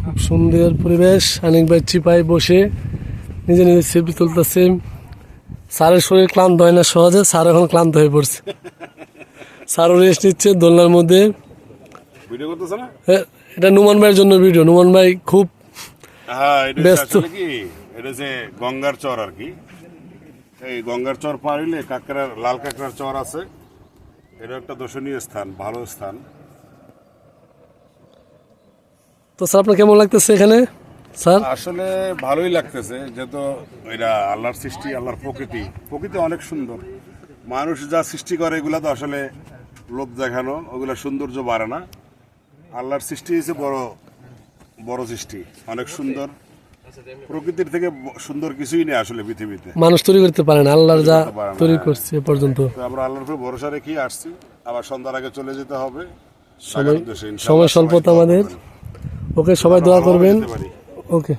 খুব সুন্দর পরিবেশ। অনেক ভাই চিপায় বসে নিজে নিজে সেলফি তুলতেছে। স্যারের শরীর ক্লান্ত হয় না সহজে, স্যার এখন ক্লান্ত হয়ে পড়ছে। স্যারও রেস্ট নিচ্ছে দোলনার মধ্যে। ভিডিও করতেছ না? এটা নুমান ভাইয়ের জন্য ভিডিও। নুমান ভাই খুব ব্যস্ত। কি এটা যে গঙ্গার চর আর কি, এই গঙ্গার চর পার হইলে কাকড়ার লাল কাকড়ার চর আছে। এটা একটা দর্শনীয় স্থান, ভালো স্থান। তো স্যার আপনার কেমন লাগতেছে এখানে স্যার? আসলে ভালোই লাগতেছে, যেহেতু এটা আল্লাহর সৃষ্টি, আল্লাহর প্রকৃতি। প্রকৃতি অনেক সুন্দর। মানুষ যা সৃষ্টি করে এগুলা তো আসলে লোভ দেখানো, ওগুলা সৌন্দর্য বাড়ে না। আল্লাহর সৃষ্টি হয়েছে বড় বড় সৃষ্টি, অনেক সুন্দর। প্রকৃতির থেকে সুন্দর কিছুই নেই আসলে পৃথিবীতে। মানুষ তৈরি করতে পারে না, আল্লাহর যা তৈরি করছে এ পর্যন্ত। আমরা আল্লাহর উপর ভরসা রেখেই আসছি। আবার সন্ধ্যার আগে চলে যেতে হবে। সময় স্বল্পতা আমাদের। ওকে, সবাই দোয়া করবেন। ওকে।